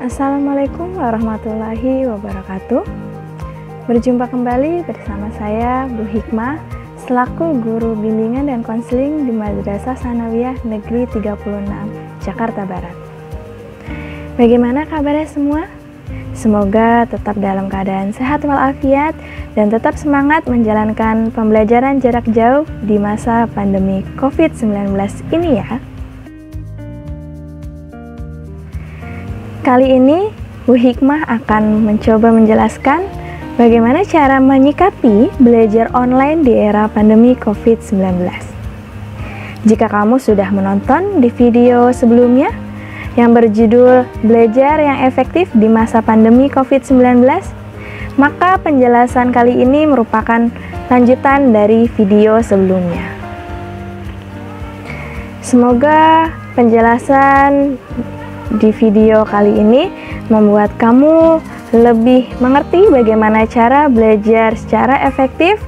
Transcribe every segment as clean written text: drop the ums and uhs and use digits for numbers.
Assalamualaikum warahmatullahi wabarakatuh. Berjumpa kembali bersama saya Bu Hikmah selaku guru bimbingan dan konseling di Madrasah Tsanawiyah Negeri 36 Jakarta Barat. Bagaimana kabarnya semua? Semoga tetap dalam keadaan sehat walafiat dan tetap semangat menjalankan pembelajaran jarak jauh di masa pandemi COVID-19 ini ya. Kali ini, Bu Hikmah akan mencoba menjelaskan bagaimana cara menyikapi belajar online di era pandemi COVID-19. Jika kamu sudah menonton di video sebelumnya yang berjudul Belajar yang Efektif di Masa Pandemi COVID-19, maka penjelasan kali ini merupakan lanjutan dari video sebelumnya. Semoga penjelasan di video kali ini membuat kamu lebih mengerti bagaimana cara belajar secara efektif,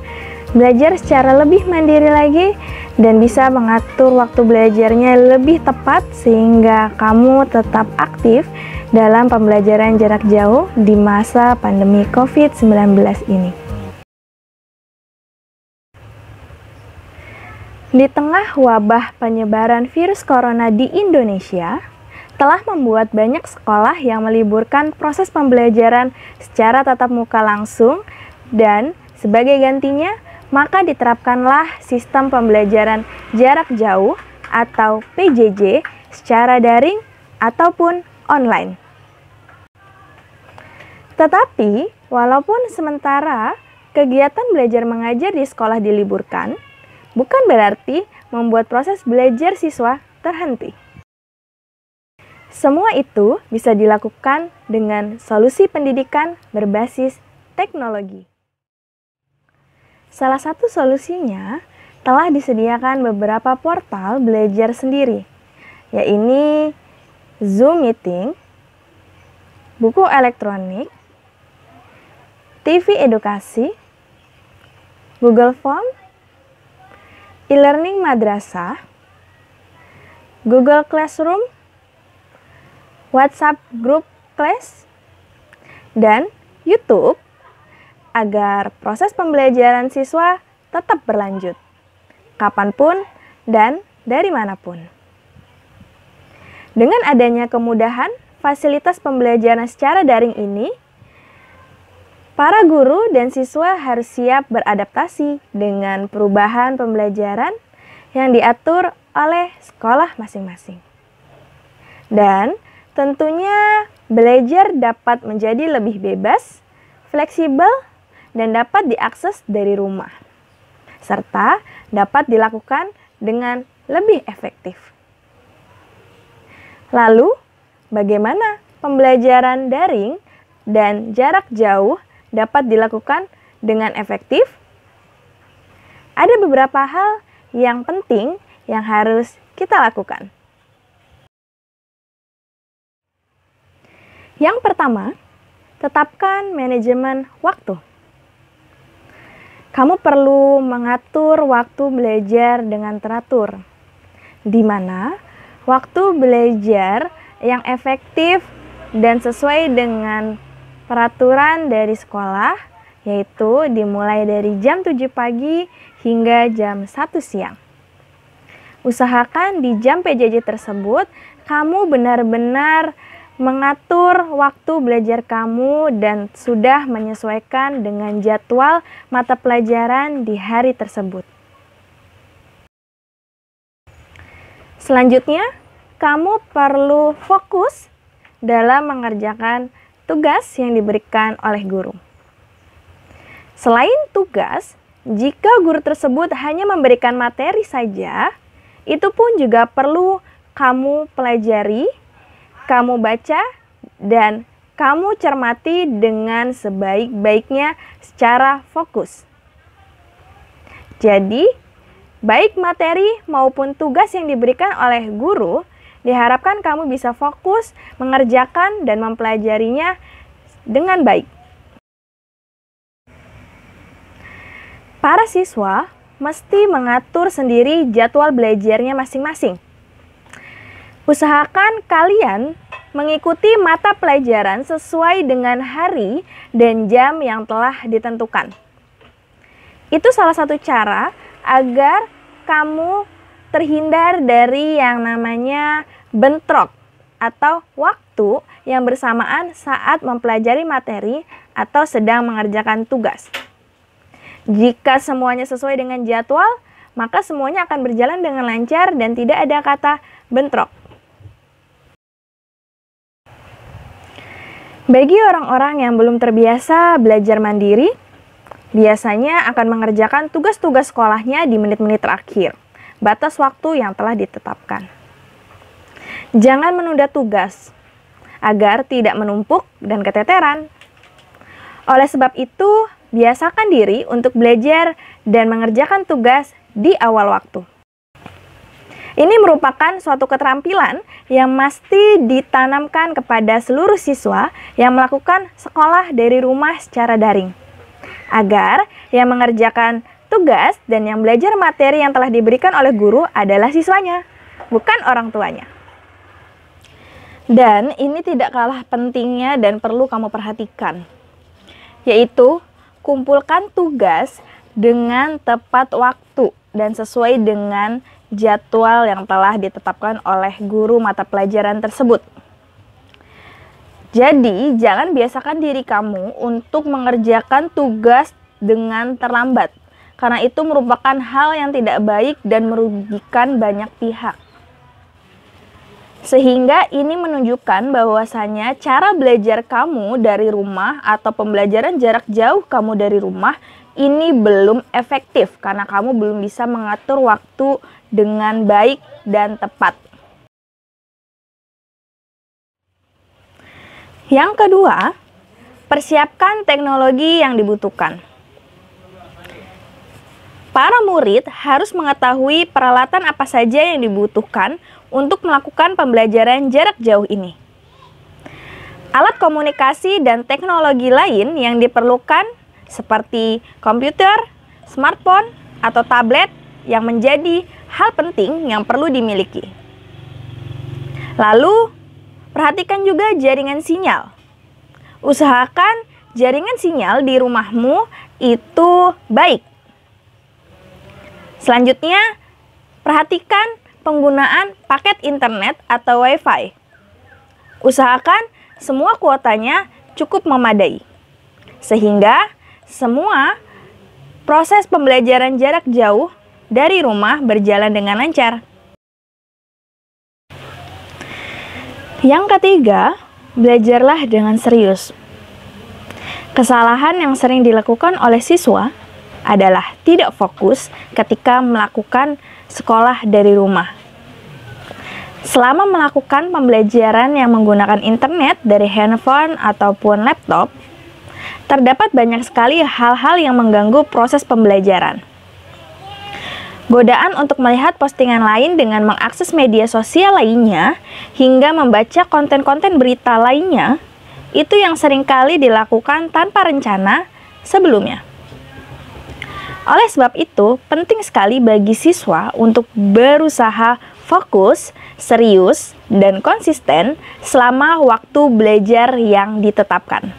belajar secara lebih mandiri lagi, dan bisa mengatur waktu belajarnya lebih tepat sehingga kamu tetap aktif dalam pembelajaran jarak jauh di masa pandemi COVID-19 ini. Di tengah wabah penyebaran virus corona di Indonesia, telah membuat banyak sekolah yang meliburkan proses pembelajaran secara tatap muka langsung dan sebagai gantinya, maka diterapkanlah sistem pembelajaran jarak jauh atau PJJ secara daring ataupun online. Tetapi, walaupun sementara kegiatan belajar mengajar di sekolah diliburkan, bukan berarti membuat proses belajar siswa terhenti. Semua itu bisa dilakukan dengan solusi pendidikan berbasis teknologi. Salah satu solusinya telah disediakan beberapa portal belajar sendiri, yaitu Zoom Meeting, buku elektronik, TV edukasi, Google Form, e-learning madrasah, Google Classroom, WhatsApp Group Class, dan YouTube agar proses pembelajaran siswa tetap berlanjut, kapanpun dan dari manapun. Dengan adanya kemudahan fasilitas pembelajaran secara daring ini, para guru dan siswa harus siap beradaptasi dengan perubahan pembelajaran yang diatur oleh sekolah masing-masing. Dan tentunya, belajar dapat menjadi lebih bebas, fleksibel, dan dapat diakses dari rumah, serta dapat dilakukan dengan lebih efektif. Lalu, bagaimana pembelajaran daring dan jarak jauh dapat dilakukan dengan efektif? Ada beberapa hal yang penting yang harus kita lakukan. Yang pertama, tetapkan manajemen waktu. Kamu perlu mengatur waktu belajar dengan teratur, di mana waktu belajar yang efektif dan sesuai dengan peraturan dari sekolah, yaitu dimulai dari jam 7 pagi hingga jam 1 siang. Usahakan di jam PJJ tersebut, kamu benar-benar mengatur waktu belajar kamu dan sudah menyesuaikan dengan jadwal mata pelajaran di hari tersebut. Selanjutnya, kamu perlu fokus dalam mengerjakan tugas yang diberikan oleh guru. Selain tugas, jika guru tersebut hanya memberikan materi saja, itu pun juga perlu kamu pelajari, kamu baca, dan kamu cermati dengan sebaik-baiknya secara fokus. Jadi, baik materi maupun tugas yang diberikan oleh guru, diharapkan kamu bisa fokus mengerjakan dan mempelajarinya dengan baik. Para siswa mesti mengatur sendiri jadwal belajarnya masing-masing. Usahakan kalian mengikuti mata pelajaran sesuai dengan hari dan jam yang telah ditentukan. Itu salah satu cara agar kamu terhindar dari yang namanya bentrok atau waktu yang bersamaan saat mempelajari materi atau sedang mengerjakan tugas. Jika semuanya sesuai dengan jadwal, maka semuanya akan berjalan dengan lancar dan tidak ada kata bentrok. Bagi orang-orang yang belum terbiasa belajar mandiri, biasanya akan mengerjakan tugas-tugas sekolahnya di menit-menit terakhir, batas waktu yang telah ditetapkan. Jangan menunda tugas, agar tidak menumpuk dan keteteran. Oleh sebab itu, biasakan diri untuk belajar dan mengerjakan tugas di awal waktu. Ini merupakan suatu keterampilan yang mesti ditanamkan kepada seluruh siswa yang melakukan sekolah dari rumah secara daring, agar yang mengerjakan tugas dan yang belajar materi yang telah diberikan oleh guru adalah siswanya, bukan orang tuanya. Dan ini tidak kalah pentingnya dan perlu kamu perhatikan, yaitu kumpulkan tugas dengan tepat waktu dan sesuai dengan jadwal yang telah ditetapkan oleh guru mata pelajaran tersebut. Jadi, jangan biasakan diri kamu untuk mengerjakan tugas dengan terlambat, karena itu merupakan hal yang tidak baik dan merugikan banyak pihak. Sehingga ini menunjukkan bahwasanya cara belajar kamu dari rumah atau pembelajaran jarak jauh kamu dari rumah ini belum efektif karena kamu belum bisa mengatur waktu dengan baik dan tepat. Yang kedua, persiapkan teknologi yang dibutuhkan. Para murid harus mengetahui peralatan apa saja yang dibutuhkan untuk melakukan pembelajaran jarak jauh ini. Alat komunikasi dan teknologi lain yang diperlukan seperti komputer, smartphone, atau tablet yang menjadi hal penting yang perlu dimiliki. Lalu, perhatikan juga jaringan sinyal. Usahakan jaringan sinyal di rumahmu itu baik. Selanjutnya, perhatikan penggunaan paket internet atau Wi-Fi. Usahakan semua kuotanya cukup memadai, sehingga semua proses pembelajaran jarak jauh dari rumah berjalan dengan lancar. Yang ketiga, belajarlah dengan serius. Kesalahan yang sering dilakukan oleh siswa adalah tidak fokus ketika melakukan sekolah dari rumah. Selama melakukan pembelajaran yang menggunakan internet dari handphone ataupun laptop, terdapat banyak sekali hal-hal yang mengganggu proses pembelajaran. Godaan untuk melihat postingan lain dengan mengakses media sosial lainnya, hingga membaca konten-konten berita lainnya, itu yang seringkali dilakukan tanpa rencana sebelumnya. Oleh sebab itu, penting sekali bagi siswa untuk berusaha fokus, serius, dan konsisten selama waktu belajar yang ditetapkan.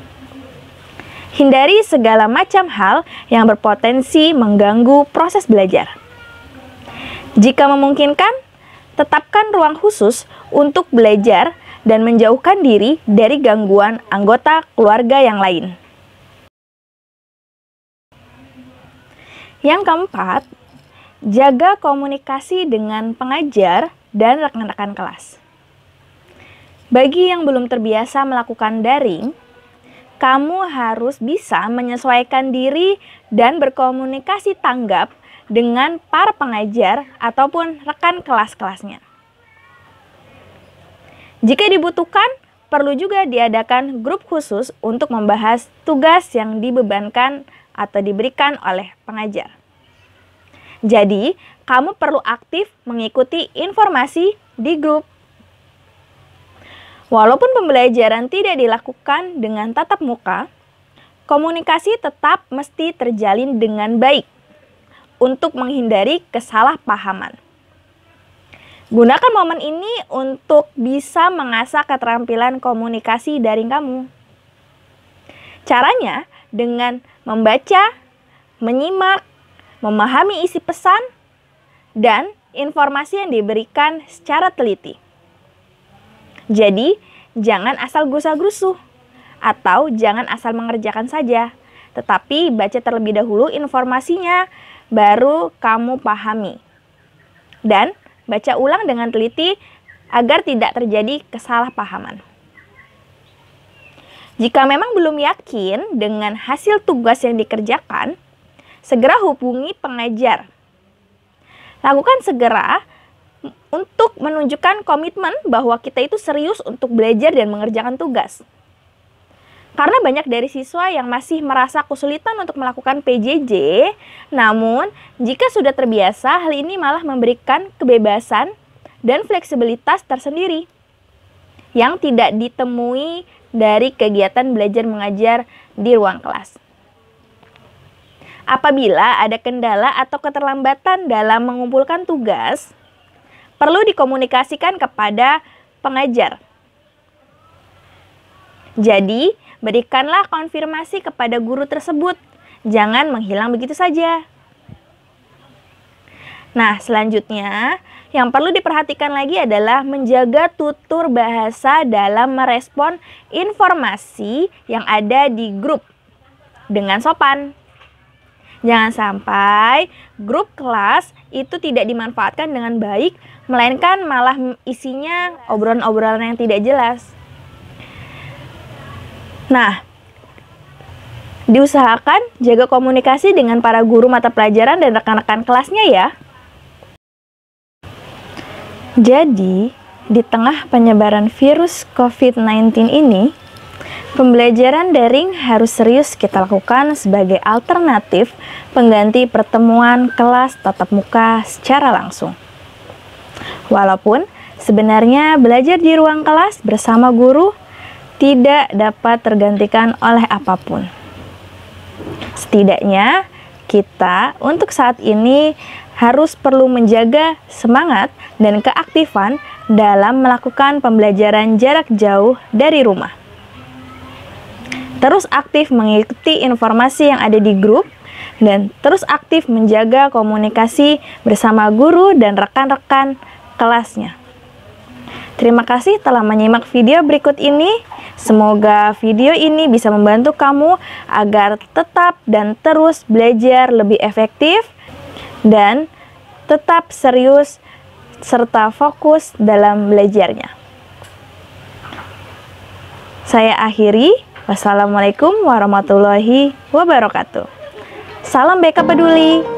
Hindari segala macam hal yang berpotensi mengganggu proses belajar. Jika memungkinkan, tetapkan ruang khusus untuk belajar dan menjauhkan diri dari gangguan anggota keluarga yang lain. Yang keempat, jaga komunikasi dengan pengajar dan rekan-rekan kelas. Bagi yang belum terbiasa melakukan daring, kamu harus bisa menyesuaikan diri dan berkomunikasi tanggap dengan para pengajar ataupun rekan kelas-kelasnya. Jika dibutuhkan, perlu juga diadakan grup khusus untuk membahas tugas yang dibebankan atau diberikan oleh pengajar. Jadi, kamu perlu aktif mengikuti informasi di grup. Walaupun pembelajaran tidak dilakukan dengan tatap muka, komunikasi tetap mesti terjalin dengan baik untuk menghindari kesalahpahaman. Gunakan momen ini untuk bisa mengasah keterampilan komunikasi daring kamu. Caranya dengan membaca, menyimak, memahami isi pesan, dan informasi yang diberikan secara teliti. Jadi, jangan asal gusa-grusu atau jangan asal mengerjakan saja, tetapi baca terlebih dahulu informasinya, baru kamu pahami. Dan baca ulang dengan teliti agar tidak terjadi kesalahpahaman. Jika memang belum yakin dengan hasil tugas yang dikerjakan, segera hubungi pengajar. Lakukan segera untuk menunjukkan komitmen bahwa kita itu serius untuk belajar dan mengerjakan tugas. Karena banyak dari siswa yang masih merasa kesulitan untuk melakukan PJJ, namun jika sudah terbiasa, hal ini malah memberikan kebebasan dan fleksibilitas tersendiri yang tidak ditemui dari kegiatan belajar mengajar di ruang kelas. Apabila ada kendala atau keterlambatan dalam mengumpulkan tugas, perlu dikomunikasikan kepada pengajar. Jadi, berikanlah konfirmasi kepada guru tersebut. Jangan menghilang begitu saja. Nah, selanjutnya yang perlu diperhatikan lagi adalah menjaga tutur bahasa dalam merespon informasi yang ada di grup dengan sopan. Jangan sampai grup kelas itu tidak dimanfaatkan dengan baik, melainkan malah isinya obrolan-obrolan yang tidak jelas. Nah, diusahakan jaga komunikasi dengan para guru mata pelajaran dan rekan-rekan kelasnya ya. Jadi, di tengah penyebaran virus COVID-19 ini, pembelajaran daring harus serius kita lakukan sebagai alternatif pengganti pertemuan kelas tatap muka secara langsung. Walaupun sebenarnya belajar di ruang kelas bersama guru tidak dapat tergantikan oleh apapun. Setidaknya kita untuk saat ini harus perlu menjaga semangat dan keaktifan dalam melakukan pembelajaran jarak jauh dari rumah. Terus aktif mengikuti informasi yang ada di grup dan terus aktif menjaga komunikasi bersama guru dan rekan-rekan kelasnya. Terima kasih telah menyimak video berikut ini. Semoga video ini bisa membantu kamu agar tetap dan terus belajar lebih efektif dan tetap serius serta fokus dalam belajarnya. Saya akhiri. Wassalamualaikum warahmatullahi wabarakatuh. Salam BK Peduli.